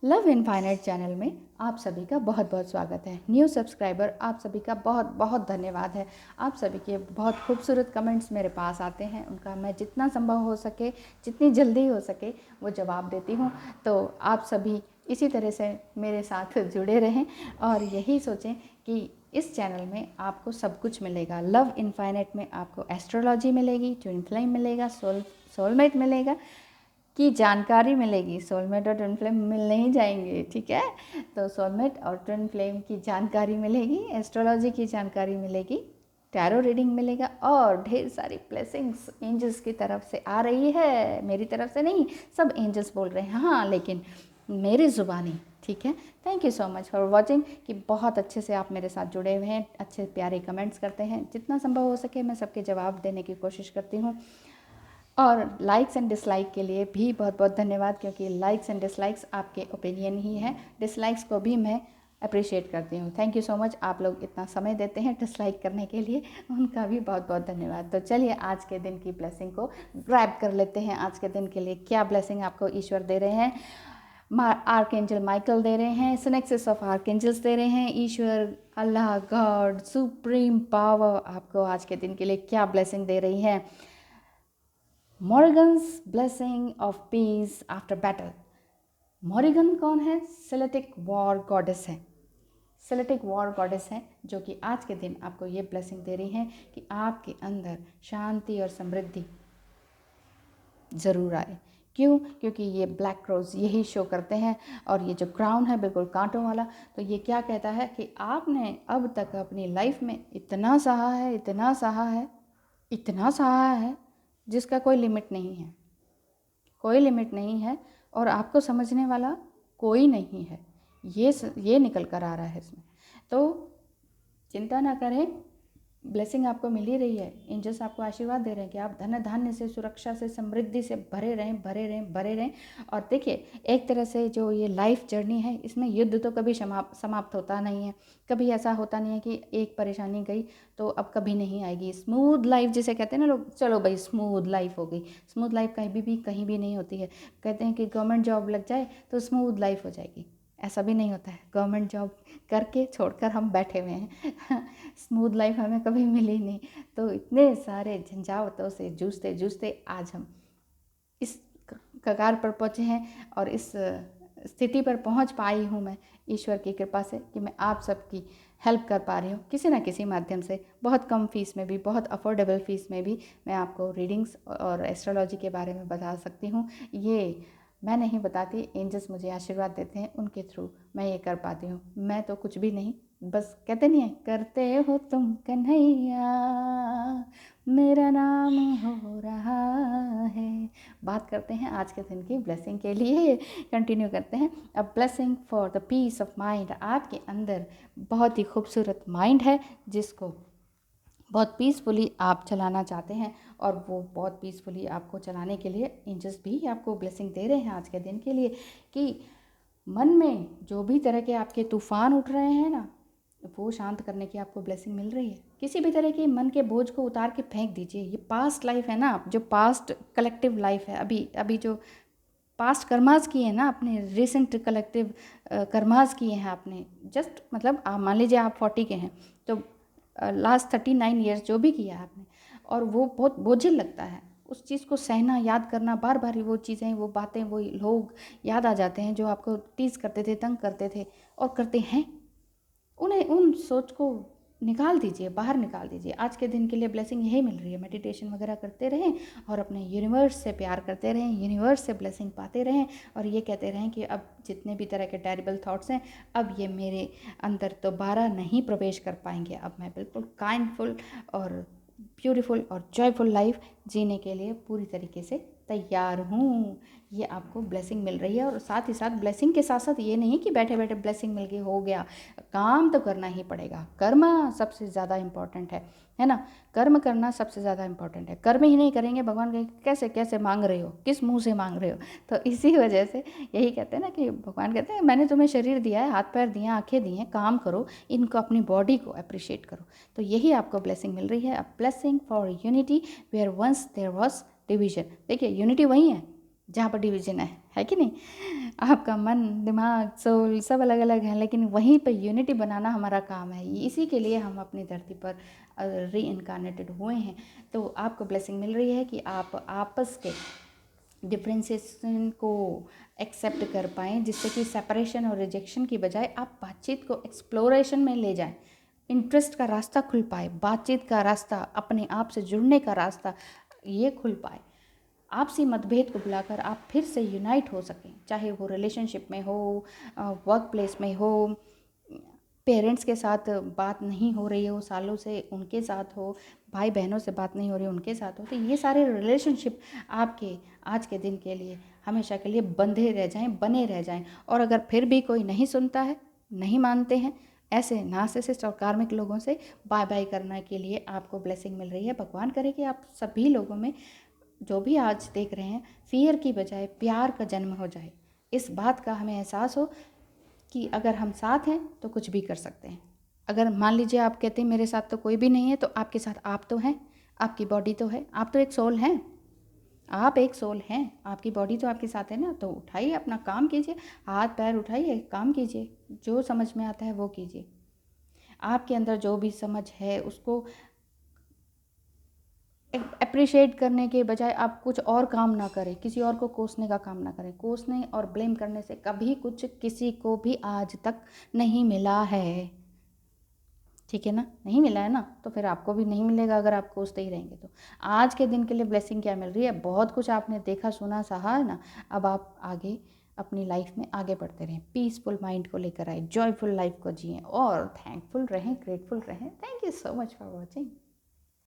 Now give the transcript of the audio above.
Love infinite channel में आप सभी का बहुत बहुत स्वागत है। न्यू सब्सक्राइबर आप सभी का बहुत बहुत धन्यवाद है। आप सभी के बहुत खूबसूरत कमेंट्स मेरे पास आते हैं, उनका मैं जितना संभव हो सके, जितनी जल्दी हो सके वो जवाब देती हूँ। तो आप सभी इसी तरह से मेरे साथ जुड़े रहें और यही सोचें कि इस चैनल में आपको सब कुछ मिलेगा। लव इनफाइनाइट में आपको एस्ट्रोलॉजी मिलेगी, ट्विन फ्लेम मिलेगा, सोलमेट मिलेगा की जानकारी मिलेगी। सोलमेट और ट्विन फ्लेम मिल नहीं जाएंगे, ठीक है। तो सोलमेट और ट्विन फ्लेम की जानकारी मिलेगी, एस्ट्रोलॉजी की जानकारी मिलेगी, टैरो रीडिंग मिलेगा और ढेर सारी ब्लेसिंग्स एंजल्स की तरफ से आ रही है। मेरी तरफ से नहीं, सब एंजल्स बोल रहे हैं, हाँ, लेकिन मेरी ज़ुबानी, ठीक है। Thank you so much for watching कि बहुत अच्छे से आप मेरे साथ जुड़े हुए हैं, अच्छे प्यारे कमेंट्स करते हैं। जितना संभव हो सके मैं सबके जवाब देने की कोशिश करती हूँ। और लाइक्स एंड डिसलाइक के लिए भी बहुत बहुत धन्यवाद, क्योंकि लाइक्स एंड डिसलाइक्स आपके ओपिनियन ही है। डिसलाइक्स को भी मैं अप्रिशिएट करती हूँ। थैंक यू सो मच, आप लोग इतना समय देते हैं डिसलाइक करने के लिए, उनका भी बहुत बहुत धन्यवाद। तो चलिए आज के दिन की ब्लेसिंग को ग्रैब कर लेते हैं। आज के दिन के लिए क्या ब्लेसिंग आपको ईश्वर दे रहे हैं। आर्कएंजल माइकल दे रहे हैं, सिनेक्सिस ऑफ आर्कएंजल्स दे रहे हैं, ईश्वर, अल्लाह, गॉड, सुप्रीम पावर आपको आज के दिन के लिए क्या ब्लेसिंग दे रही है। Morrigan's blessing of peace after battle. Morrigan कौन है? सेलेटिक वॉर गॉडेस है। सेलेटिक वॉर गॉडेस है जो कि आज के दिन आपको ये ब्लेसिंग दे रही हैं कि आपके अंदर शांति और समृद्धि ज़रूर आए। क्यों? क्योंकि ये ब्लैक रोज़ यही शो करते हैं और ये जो क्राउन है बिल्कुल कांटों वाला, तो ये क्या कहता है कि आपने अब तक अपनी लाइफ में इतना सहा है, इतना सहा है, इतना सहा है जिसका कोई लिमिट नहीं है, कोई लिमिट नहीं है और आपको समझने वाला कोई नहीं है। ये निकल कर आ रहा है इसमें। तो चिंता ना करें, ब्लेसिंग आपको मिल ही रही है। एंजल्स आपको आशीर्वाद दे रहे हैं कि आप धन धान्य से, सुरक्षा से, समृद्धि से भरे रहें, भरे रहें, भरे रहें। और देखिए, एक तरह से जो ये लाइफ जर्नी है, इसमें युद्ध तो कभी समाप्त होता नहीं है। कभी ऐसा होता नहीं है कि एक परेशानी गई तो अब कभी नहीं आएगी। स्मूथ लाइफ जिसे कहते हैं ना लोग, चलो भाई स्मूथ लाइफ हो गई। स्मूथ लाइफ कहीं भी नहीं होती है। कहते हैं कि गवर्नमेंट जॉब लग जाए तो स्मूथ लाइफ हो जाएगी, ऐसा भी नहीं होता है। गवर्नमेंट जॉब करके छोड़कर हम बैठे हुए हैं स्मूथ लाइफ हमें कभी मिली नहीं। तो इतने सारे झंझावतों से जूझते जूझते आज हम इस कगार पर पहुँचे हैं और इस स्थिति पर पहुँच पाई हूँ मैं ईश्वर की कृपा से कि मैं आप सबकी हेल्प कर पा रही हूँ किसी ना किसी माध्यम से। बहुत कम फीस में भी, बहुत अफोर्डेबल फीस में भी मैं आपको रीडिंग्स और एस्ट्रोलॉजी के बारे में बता सकती हूँ। ये मैं नहीं बताती, एंजल्स मुझे आशीर्वाद देते हैं, उनके थ्रू मैं ये कर पाती हूँ। मैं तो कुछ भी नहीं, बस कहते नहीं है, करते हो तुम कन्हैया मेरा नाम हो रहा है। बात करते हैं आज के दिन की ब्लेसिंग के लिए, कंटिन्यू करते हैं। A blessing for the peace of mind. आपके अंदर बहुत ही खूबसूरत माइंड है जिसको बहुत पीसफुली आप चलाना चाहते हैं और वो बहुत पीसफुली आपको चलाने के लिए एंजल्स भी आपको ब्लेसिंग दे रहे हैं आज के दिन के लिए कि मन में जो भी तरह के आपके तूफान उठ रहे हैं ना, वो शांत करने की आपको ब्लेसिंग मिल रही है। किसी भी तरह के मन के बोझ को उतार के फेंक दीजिए। ये पास्ट लाइफ है ना, जो पास्ट कलेक्टिव लाइफ है, अभी जो पास्ट कर्मास किए हैं ना, अपने रिसेंट कलेक्टिव कर्मास किए हैं आपने, जस्ट मतलब आप मान लीजिए आप 40 के हैं तो लास्ट 39 ईयर्स जो भी किया है आपने, और वो बहुत बोझिल लगता है उस चीज़ को सहना, याद करना, बार बार वो चीज़ें, वो बातें, वो लोग याद आ जाते हैं जो आपको टीज करते थे, तंग करते थे और करते हैं। उन्हें, उन सोच को निकाल दीजिए, बाहर निकाल दीजिए। आज के दिन के लिए ब्लेसिंग यही मिल रही है। मेडिटेशन वगैरह करते रहें और अपने यूनिवर्स से प्यार करते रहें, यूनिवर्स से ब्लेसिंग पाते रहें और ये कहते रहें कि अब जितने भी तरह के टेरिबल थॉट्स हैं, अब ये मेरे अंदर दोबारा नहीं प्रवेश कर पाएंगे। अब मैं बिल्कुल काइंडफुल और ब्यूटीफुल और जॉयफुल लाइफ जीने के लिए पूरी तरीके से तैयार हूँ। ये आपको ब्लेसिंग मिल रही है और साथ ही साथ ब्लेसिंग के साथ साथ ये नहीं कि बैठे बैठे ब्लेसिंग मिल गई हो गया, काम तो करना ही पड़ेगा। कर्म सबसे ज़्यादा इम्पॉर्टेंट है ना। कर्म करना सबसे ज़्यादा इम्पॉर्टेंट है। कर्म ही नहीं करेंगे, भगवान कहेंगे कैसे कैसे मांग रहे हो, किस मुंह से मांग रहे हो। तो इसी वजह से यही कहते हैं ना कि भगवान कहते हैं मैंने तुम्हें शरीर दिया है, हाथ पैर दिए, आंखें दी हैं, काम करो, इनको, अपनी बॉडी को अप्रिशिएट करो। तो यही आपको ब्लेसिंग मिल रही है। A blessing for unity where once there was division. देखिए यूनिटी वही है जहाँ पर डिवीजन है है कि नहीं? आपका मन, दिमाग, सोल सब अलग अलग है, लेकिन वहीं पे यूनिटी बनाना हमारा काम है। इसी के लिए हम अपनी धरती पर री-इनकार्नेटेड हुए हैं। तो आपको ब्लेसिंग मिल रही है कि आप आपस के डिफ्रेंसिएशन को एक्सेप्ट कर पाएँ, जिससे कि सेपरेशन और रिजेक्शन की बजाय आप बातचीत को एक्सप्लोरेशन में ले जाएं। इंटरेस्ट का रास्ता खुल पाए, बातचीत का रास्ता, अपने आप से जुड़ने का रास्ता ये खुल पाए। आपसी मतभेद को बुलाकर आप फिर से यूनाइट हो सकें, चाहे वो रिलेशनशिप में हो, वर्क प्लेस में हो, पेरेंट्स के साथ बात नहीं हो रही हो सालों से, उनके साथ हो, भाई बहनों से बात नहीं हो रही उनके साथ हो। तो ये सारे रिलेशनशिप आपके आज के दिन के लिए हमेशा के लिए बंधे रह जाएं, बने रह जाएं। और अगर फिर भी कोई नहीं सुनता है, नहीं मानते हैं, ऐसे नार्सिसिस्ट और कार्मिक लोगों से बाय बाय करने के लिए आपको ब्लेसिंग मिल रही है। भगवान करे कि आप सभी लोगों में, जो भी आज देख रहे हैं, फियर की बजाय प्यार का जन्म हो जाए। इस बात का हमें एहसास हो कि अगर हम साथ हैं तो कुछ भी कर सकते हैं। अगर मान लीजिए आप कहते हैं मेरे साथ तो कोई भी नहीं है, तो आपके साथ आप तो हैं, आपकी बॉडी तो है, आप तो एक सोल हैं, आप एक सोल हैं, आपकी बॉडी तो आपके साथ है ना। तो उठाइए, अपना काम कीजिए, हाथ पैर उठाइए, काम कीजिए, जो समझ में आता है वो कीजिए। आपके अंदर जो भी समझ है उसको अप्रिशिएट करने के बजाय आप कुछ और काम ना करें, किसी और को कोसने का काम ना करें। कोसने और ब्लेम करने से कभी कुछ किसी को भी आज तक नहीं मिला है, ठीक है ना? नहीं मिला है ना, तो फिर आपको भी नहीं मिलेगा अगर आप कोसते ही रहेंगे तो। आज के दिन के लिए ब्लेसिंग क्या मिल रही है? बहुत कुछ आपने देखा, सुना, सहा है ना। अब आप आगे अपनी लाइफ में आगे बढ़ते रहें, पीसफुल माइंड को लेकर आए, जॉयफुल लाइफ को जिएं और थैंकफुल रहें, ग्रेटफुल रहें। Thank you so much for watching.